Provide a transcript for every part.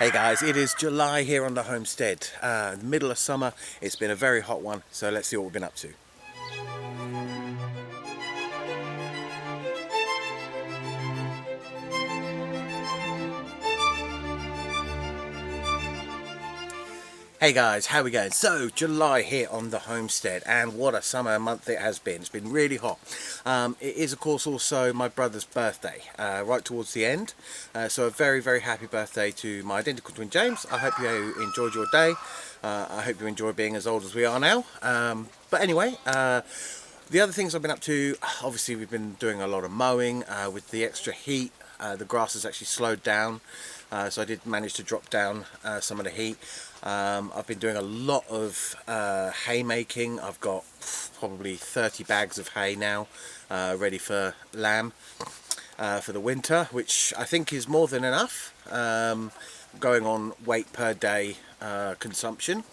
Hey guys, it is July here on the homestead. Middle of summer, it's been a very hot one, so let's see what we've been up to. Hey guys, how we going? So, July here on the homestead, and what a summer month it has been. It's been really hot. It is, of course, also my brother's birthday, right towards the end. So, a very, very happy birthday to my identical twin James. I hope you enjoyed your day. I hope you enjoy being as old as we are now. But anyway, the other things I've been up to, obviously, we've been doing a lot of mowing with the extra heat. The grass has actually slowed down. So I did manage to drop down some of the heat. I've been doing a lot of hay making. I've got probably 30 bags of hay now ready for lamb for the winter, which I think is more than enough, going on weight per day consumption.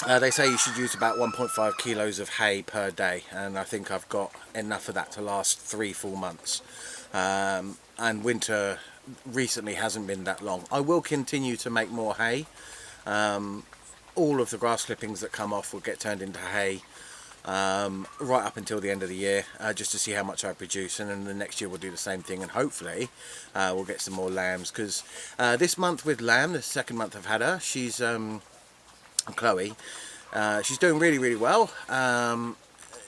They say you should use about 1.5 kilos of hay per day, and I think I've got enough of that to last 3 full months. And winter recently hasn't been that long. I will continue to make more hay. All of the grass clippings that come off will get turned into hay right up until the end of the year, just to see how much I produce, and then the next year we'll do the same thing, and hopefully we'll get some more lambs, because this month with lamb, the second month I've had her, she's Chloe, she's doing really well.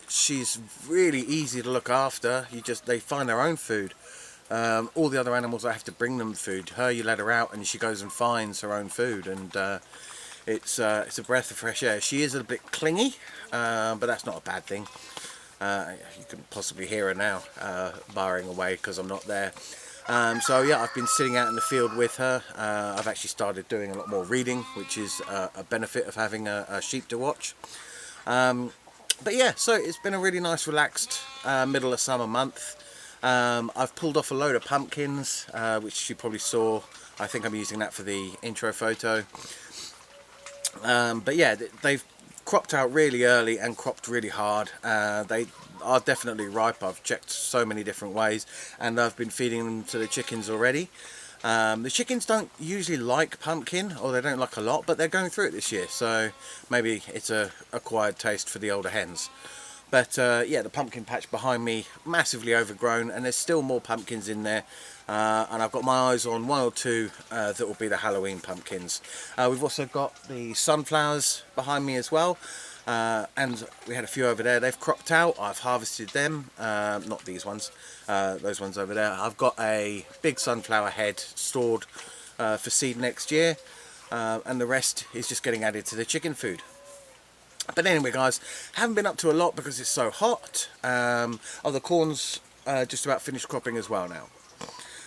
She's really easy to look after. They find their own food. All the other animals, I have to bring them food. Her, you let her out and she goes and finds her own food, and it's a breath of fresh air. She is a bit clingy, but that's not a bad thing. You can possibly hear her now barring away because I'm not there. So yeah, I've been sitting out in the field with her. I've actually started doing a lot more reading, which is a benefit of having a sheep to watch. But yeah, so it's been a really nice relaxed middle of summer month. I've pulled off a load of pumpkins, which you probably saw. I think I'm using that for the intro photo. But yeah, they've cropped out really early and cropped really hard. They are definitely ripe. I've checked so many different ways, and I've been feeding them to the chickens already. The chickens don't usually like pumpkin, or they don't like a lot, but they're going through it this year, so maybe it's a acquired taste for the older hens. But yeah, the pumpkin patch behind me, massively overgrown, and there's still more pumpkins in there. And I've got my eyes on 1 or 2 that will be the Halloween pumpkins. We've also got the sunflowers behind me as well. And we had a few over there. They've cropped out. I've harvested them. Not these ones. Those ones over there. I've got a big sunflower head stored for seed next year. And the rest is just getting added to the chicken food. But anyway, guys, haven't been up to a lot because it's so hot. The corn's just about finished cropping as well now.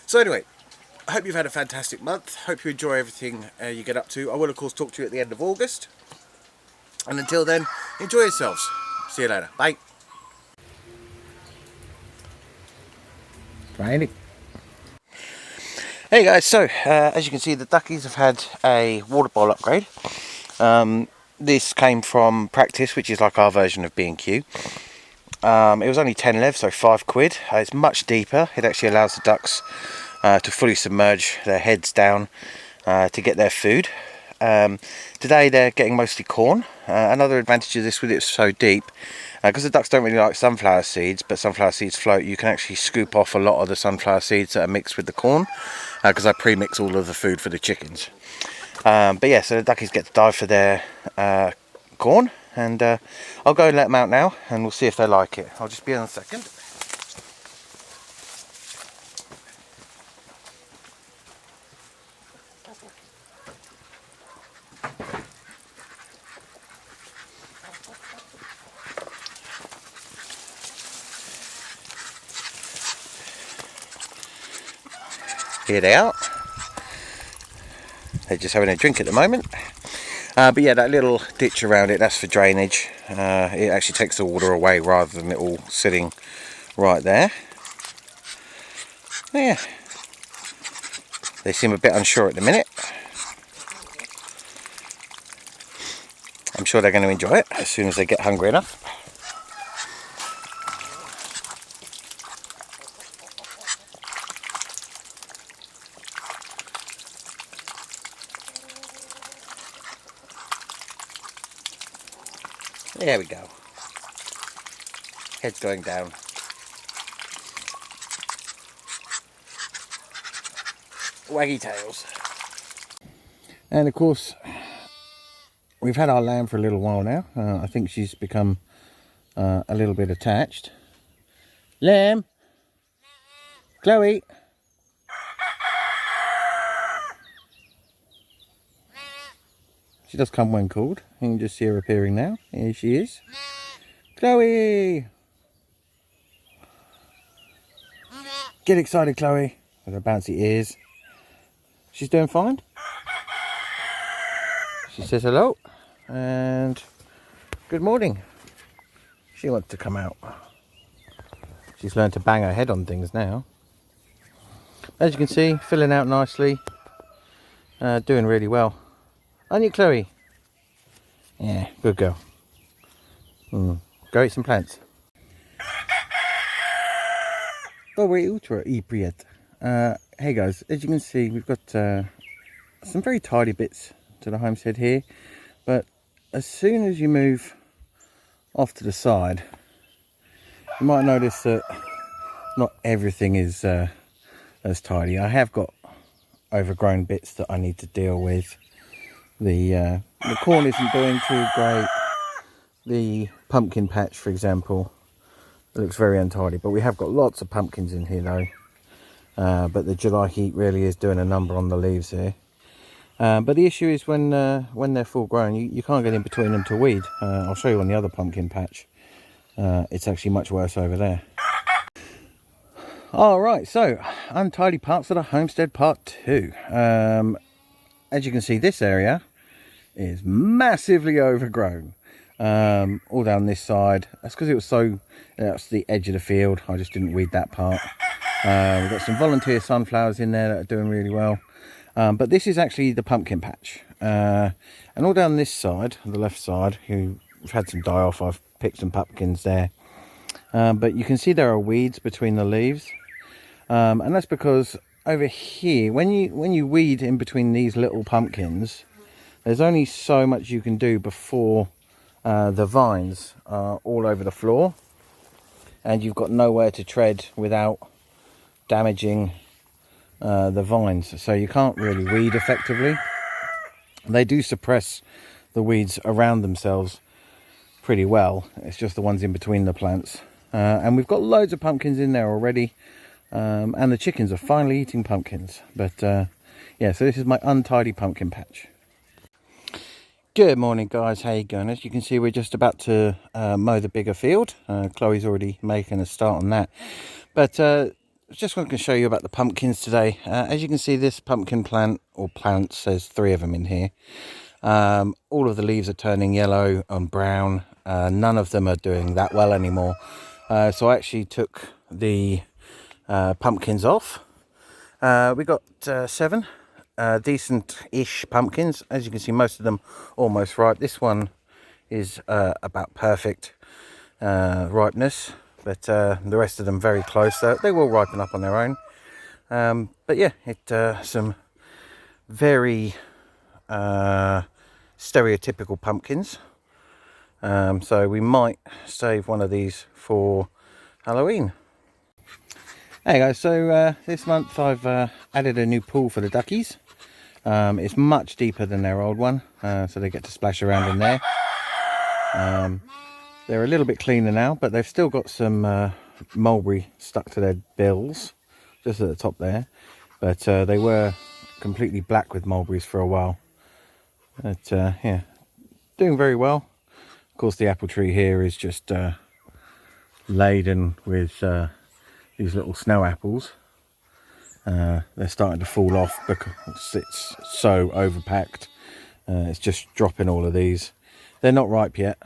So anyway, I hope you've had a fantastic month. Hope you enjoy everything you get up to. I will, of course, talk to you at the end of August. And until then, enjoy yourselves. See you later. Bye. Right. Hey guys, so as you can see, the duckies have had a water bowl upgrade. This came from Practice, which is like our version of B&Q. It was only 10 lev, so £5. It's much deeper. It actually allows the ducks to fully submerge their heads down to get their food. Today they're getting mostly corn. Another advantage of this, with it so deep, because the ducks don't really like sunflower seeds, but sunflower seeds float, you can actually scoop off a lot of the sunflower seeds that are mixed with the corn, because I pre-mix all of the food for the chickens. But yeah, so the duckies get to dive for their corn, and I'll go and let them out now, and we'll see if they like it. I'll just be in a second. Here they are. They're just having a drink at the moment. But yeah, that little ditch around it, that's for drainage. It actually takes the water away rather than it all sitting right there. Yeah. They seem a bit unsure at the minute. I'm sure they're going to enjoy it as soon as they get hungry enough. There we go. Head's going down. Waggy tails. And of course, we've had our lamb for a little while now. I think she's become a little bit attached. Lamb! Chloe! She does come when called. You can just see her appearing now. Here she is. Chloe! Get excited, Chloe, with her bouncy ears. She's doing fine. She says hello and good morning. She wants to come out. She's learned to bang her head on things now. As you can see, filling out nicely. Doing really well. Aren't you, Chloe? Yeah, good girl. Go eat some plants. Hey guys, as you can see, we've got some very tidy bits to the homestead here, but as soon as you move off to the side, you might notice that not everything is as tidy. I have got overgrown bits that I need to deal with. The corn isn't doing too great. The pumpkin patch, for example, looks very untidy, but we have got lots of pumpkins in here though. But the July heat really is doing a number on the leaves here. But the issue is when they're full grown, you can't get in between them to weed. I'll show you on the other pumpkin patch. It's actually much worse over there. Alright, so untidy parts of the homestead part 2. As you can see, this area is massively overgrown. All down this side. That's because it was so, that's the edge of the field. I just didn't weed that part. We've got some volunteer sunflowers in there that are doing really well. But this is actually the pumpkin patch. And all down this side, the left side, we've had some die off. I've picked some pumpkins there. But you can see there are weeds between the leaves. And that's because over here, when you weed in between these little pumpkins, there's only so much you can do before the vines are all over the floor. And you've got nowhere to tread without damaging the vines, so you can't really weed effectively. They do suppress the weeds around themselves pretty well. It's just the ones in between the plants. And we've got loads of pumpkins in there already, and the chickens are finally eating pumpkins. But yeah, so this is my untidy pumpkin patch. Good morning guys, how you going? As you can see, we're just about to mow the bigger field. Chloe's already making a start on that, but just want to show you about the pumpkins today. As you can see, this pumpkin plant, or plants, there's 3 of them in here. All of the leaves are turning yellow and brown. None of them are doing that well anymore. So I actually took the pumpkins off. We got 7 decent-ish pumpkins. As you can see, most of them almost ripe. This one is about perfect ripeness. But the rest of them very close. They will ripen up on their own. But yeah, some very stereotypical pumpkins. So we might save one of these for Halloween. Hey guys, so this month I've added a new pool for the duckies. It's much deeper than their old one, so they get to splash around in there. They're a little bit cleaner now, but they've still got some mulberry stuck to their bills, just at the top there. But they were completely black with mulberries for a while. But yeah, doing very well. Of course, the apple tree here is just laden with these little snow apples. They're starting to fall off because it's so overpacked. It's just dropping all of these. They're not ripe yet.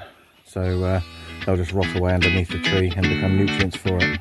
So they'll just rot away underneath the tree and become nutrients for it.